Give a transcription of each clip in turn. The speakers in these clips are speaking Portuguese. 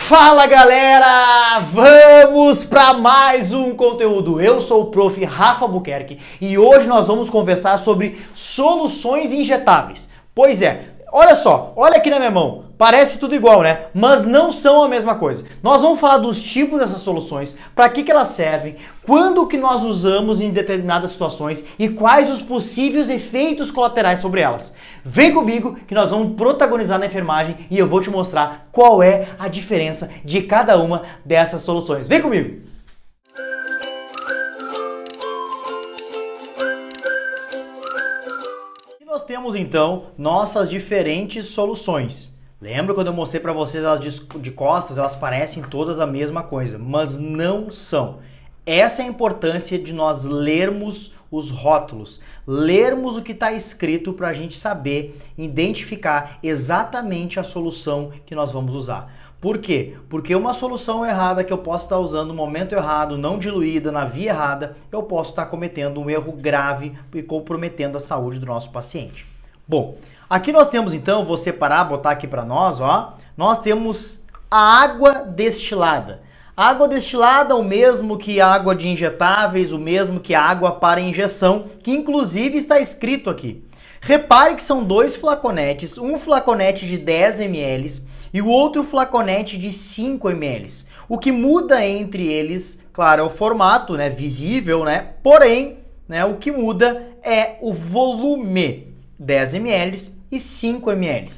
Fala galera, vamos para mais um conteúdo. Eu sou o Prof. Rafa Albuquerque e hoje nós vamos conversar sobre soluções injetáveis. Pois é, olha só, olha aqui na minha mão, parece tudo igual, né? Mas não são a mesma coisa. Nós vamos falar dos tipos dessas soluções, para que elas servem, quando que nós usamos em determinadas situações e quais os possíveis efeitos colaterais sobre elas. Vem comigo que nós vamos protagonizar na enfermagem e eu vou te mostrar qual é a diferença de cada uma dessas soluções. Vem comigo! E nós temos então nossas diferentes soluções. Lembra quando eu mostrei para vocês elas de costas, elas parecem todas a mesma coisa, mas não são. Essa é a importância de nós lermos os rótulos, lermos o que está escrito para a gente saber identificar exatamente a solução que nós vamos usar. Por quê? Porque uma solução errada que eu posso estar usando no momento errado, não diluída, na via errada, eu posso estar cometendo um erro grave e comprometendo a saúde do nosso paciente. Bom, aqui nós temos então, vou separar, botar aqui para nós, ó, nós temos a água destilada. Água destilada, o mesmo que água de injetáveis, o mesmo que água para injeção, que inclusive está escrito aqui. Repare que são dois flaconetes, um flaconete de 10 ml e o outro flaconete de 5 ml. O que muda entre eles, claro, é o formato, né, visível, né? Porém, né, o que muda é o volume, 10 ml e 5 ml.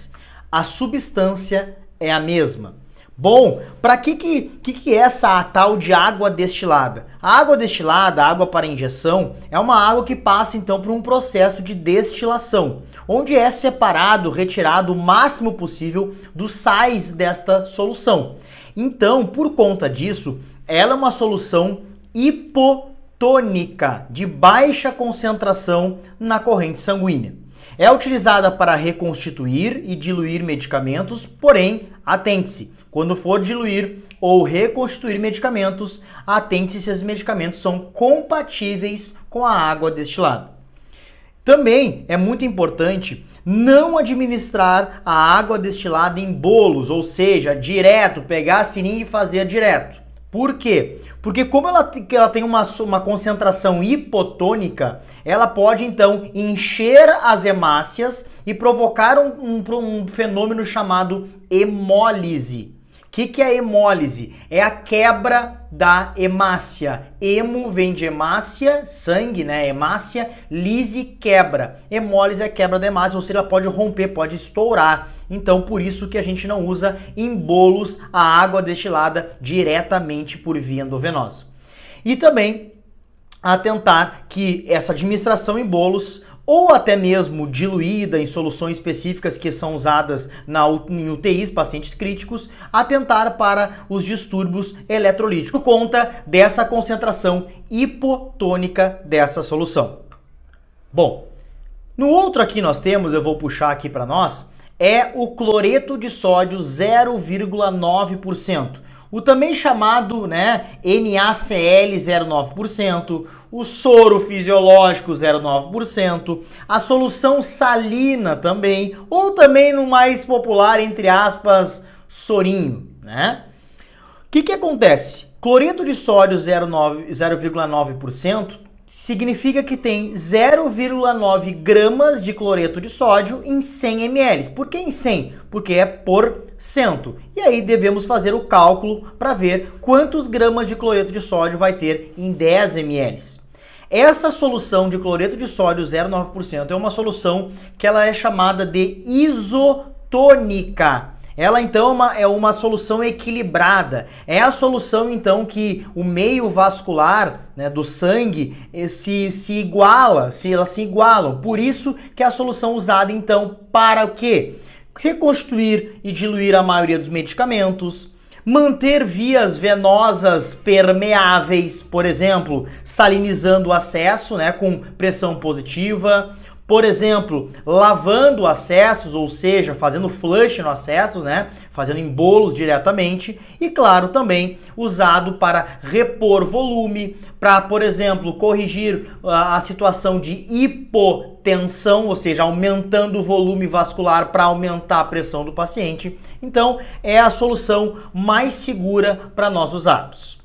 A substância é a mesma. Bom, para que é essa tal de água destilada? A água destilada, a água para injeção, é uma água que passa então por um processo de destilação, onde é separado, retirado o máximo possível dos sais desta solução. Então, por conta disso, ela é uma solução hipotônica, de baixa concentração na corrente sanguínea. É utilizada para reconstituir e diluir medicamentos, porém, atente-se, quando for diluir ou reconstituir medicamentos, atente-se se esses medicamentos são compatíveis com a água destilada. Também é muito importante não administrar a água destilada em bolos, ou seja, direto, pegar a seringa e fazer direto. Por quê? Porque como ela tem uma concentração hipotônica, ela pode então encher as hemácias e provocar um fenômeno chamado hemólise. O que é a hemólise? É a quebra da hemácia. Hemo vem de hemácia, sangue, né? Hemácia, lise, quebra. Hemólise é a quebra da hemácia, ou seja, ela pode romper, pode estourar. Então, por isso que a gente não usa em bolos a água destilada diretamente por via endovenosa. E também atentar que essa administração em bolos ou até mesmo diluída em soluções específicas que são usadas em UTIs, pacientes críticos, atentar para os distúrbios eletrolíticos, por conta dessa concentração hipotônica dessa solução. Bom, no outro aqui nós temos, eu vou puxar aqui para nós, é o cloreto de sódio 0,9%. O também chamado, né, NaCl 0,9%, o soro fisiológico 0,9%, a solução salina também, ou também no mais popular, entre aspas, sorinho, né? O que acontece? Cloreto de sódio 0,9% significa que tem 0,9 gramas de cloreto de sódio em 100 ml. Por que em 100? Porque é por cento. E aí devemos fazer o cálculo para ver quantos gramas de cloreto de sódio vai ter em 10 ml. Essa solução de cloreto de sódio 0,9% é uma solução que ela é chamada de isotônica. Ela então é uma solução equilibrada. É a solução então que o meio vascular, né, do sangue elas se igualam. Por isso que é a solução usada então para o quê? Reconstruir e diluir a maioria dos medicamentos, manter vias venosas permeáveis, por exemplo, salinizando o acesso, né, com pressão positiva, por exemplo, lavando acessos, ou seja, fazendo flush no acesso, né? Fazendo embolos diretamente. E claro, também usado para repor volume, para, por exemplo, corrigir a situação de hipotensão, ou seja, aumentando o volume vascular para aumentar a pressão do paciente. Então, é a solução mais segura para nós usarmos.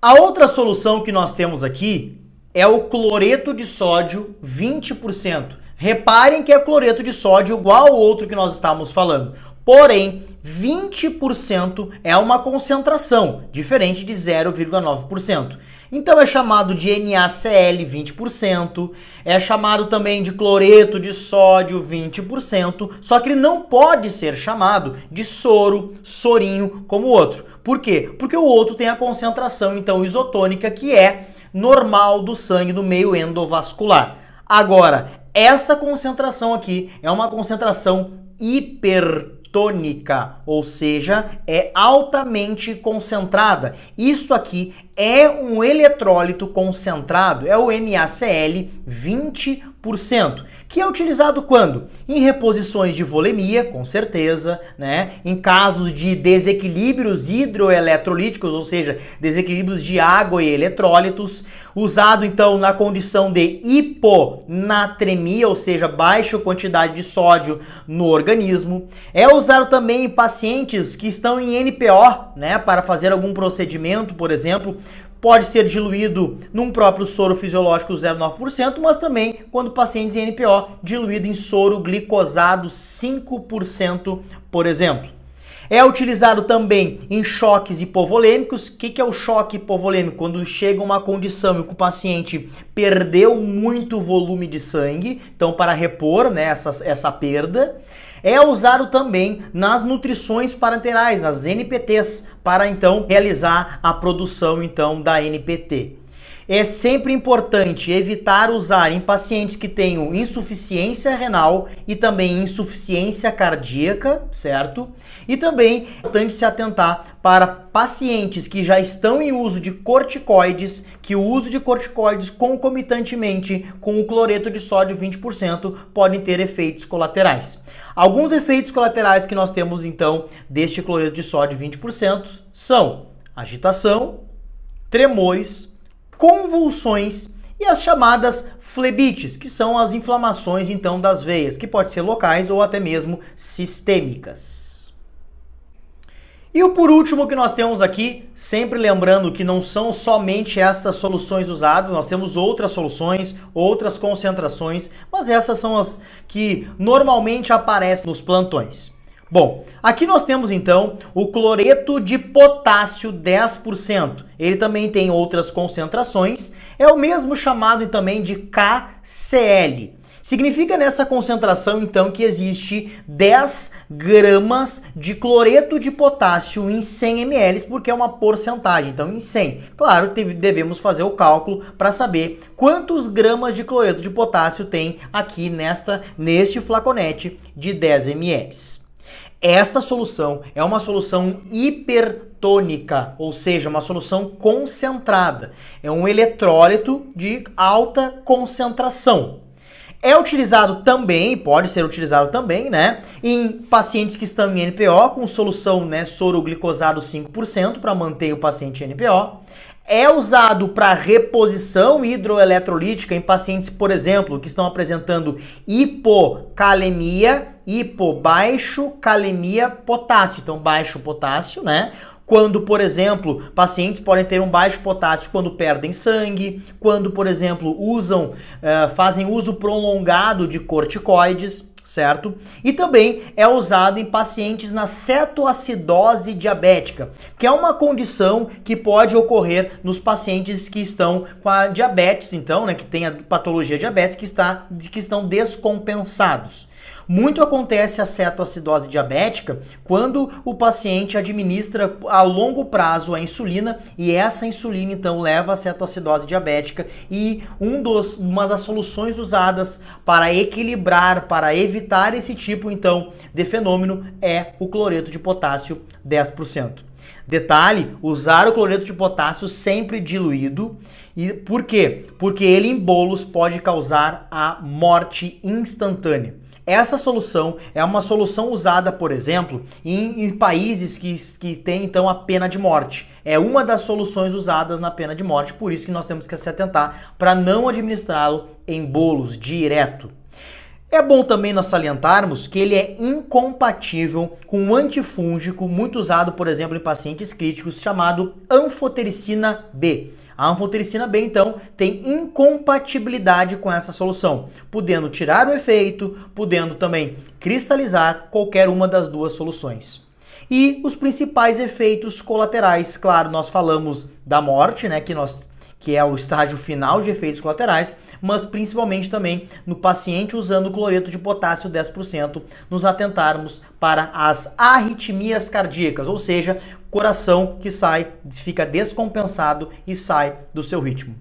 A outra solução que nós temos aqui é o cloreto de sódio 20%. Reparem que é cloreto de sódio igual ao outro que nós estávamos falando. Porém, 20% é uma concentração, diferente de 0,9%. Então é chamado de NaCl 20%, é chamado também de cloreto de sódio 20%, só que ele não pode ser chamado de soro, sorinho, como o outro. Por quê? Porque o outro tem a concentração então isotônica que é normal do sangue no meio endovascular. Agora, essa concentração aqui é uma concentração hipertônica, ou seja, é altamente concentrada. Isso aqui é um eletrólito concentrado, é o NaCl 20%, que é utilizado quando? Em reposições de volemia, com certeza, né? Em casos de desequilíbrios hidroeletrolíticos, ou seja, desequilíbrios de água e eletrólitos, usado então na condição de hiponatremia, ou seja, baixa quantidade de sódio no organismo. É usado também em pacientes que estão em NPO, né, para fazer algum procedimento, por exemplo. Pode ser diluído num próprio soro fisiológico 0,9%, mas também quando pacientes em NPO, diluído em soro glicosado 5%, por exemplo. É utilizado também em choques hipovolêmicos. O que é o choque hipovolêmico? Quando chega uma condição em que o paciente perdeu muito volume de sangue, então para repor, né, essa perda. É usado também nas nutrições parenterais, nas NPTs, para então realizar a produção então da NPT. É sempre importante evitar usar em pacientes que tenham insuficiência renal e também insuficiência cardíaca, certo? E também é importante se atentar para pacientes que já estão em uso de corticoides, que o uso de corticoides concomitantemente com o cloreto de sódio 20% podem ter efeitos colaterais. Alguns efeitos colaterais que nós temos então deste cloreto de sódio 20% são agitação, tremores, convulsões e as chamadas flebites, que são as inflamações então das veias, que podem ser locais ou até mesmo sistêmicas. E o por último que nós temos aqui, sempre lembrando que não são somente essas soluções usadas, nós temos outras soluções, outras concentrações, mas essas são as que normalmente aparecem nos plantões. Bom, aqui nós temos então o cloreto de potássio 10%. Ele também tem outras concentrações, é o mesmo chamado também de KCl. Significa nessa concentração então que existe 10 gramas de cloreto de potássio em 100 ml, porque é uma porcentagem, então em 100. Claro, devemos fazer o cálculo para saber quantos gramas de cloreto de potássio tem aqui neste flaconete de 10 ml. Esta solução é uma solução hipertônica, ou seja, uma solução concentrada. É um eletrólito de alta concentração. É utilizado também, pode ser utilizado também, né, em pacientes que estão em NPO com solução, né, soro glicosado 5% para manter o paciente em NPO. É usado para reposição hidroeletrolítica em pacientes, por exemplo, que estão apresentando hipocalemia, baixo calemia potássio, então baixo potássio, né? Quando, por exemplo, pacientes podem ter um baixo potássio quando perdem sangue, quando, por exemplo, fazem uso prolongado de corticoides, certo? E também é usado em pacientes na cetoacidose diabética, que é uma condição que pode ocorrer nos pacientes que estão com a diabetes, então, né, que tem a patologia diabetes, que estão descompensados. Muito acontece a cetoacidose diabética quando o paciente administra a longo prazo a insulina e essa insulina então leva à cetoacidose diabética e uma das soluções usadas para equilibrar, para evitar esse tipo então de fenômeno é o cloreto de potássio 10%. Detalhe, usar o cloreto de potássio sempre diluído. E por quê? Porque ele em bolos pode causar a morte instantânea. Essa solução é uma solução usada, por exemplo, em países que têm então a pena de morte. É uma das soluções usadas na pena de morte, por isso que nós temos que se atentar para não administrá-lo em bolos direto. É bom também nós salientarmos que ele é incompatível com um antifúngico muito usado, por exemplo, em pacientes críticos, chamado anfotericina B. A anfotericina B, então, tem incompatibilidade com essa solução, podendo tirar o efeito, podendo também cristalizar qualquer uma das duas soluções. E os principais efeitos colaterais, claro, nós falamos da morte, né, que é o estágio final de efeitos colaterais, mas principalmente também no paciente usando o cloreto de potássio 10%, nos atentarmos para as arritmias cardíacas, ou seja, coração que fica descompensado e sai do seu ritmo.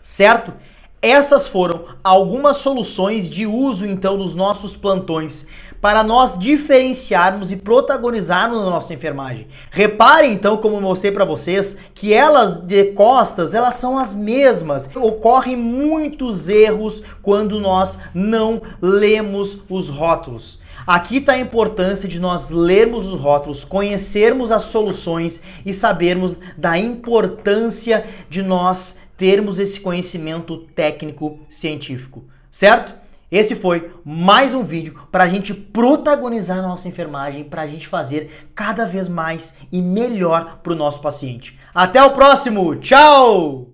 Certo? Essas foram algumas soluções de uso, então, dos nossos plantões para nós diferenciarmos e protagonizarmos na nossa enfermagem. Reparem, então, como eu mostrei para vocês, que elas de costas, elas são as mesmas. Ocorrem muitos erros quando nós não lemos os rótulos. Aqui está a importância de nós lermos os rótulos, conhecermos as soluções e sabermos da importância de nós termos esse conhecimento técnico científico, certo? Esse foi mais um vídeo para a gente protagonizar a nossa enfermagem, para a gente fazer cada vez mais e melhor para o nosso paciente. Até o próximo, tchau!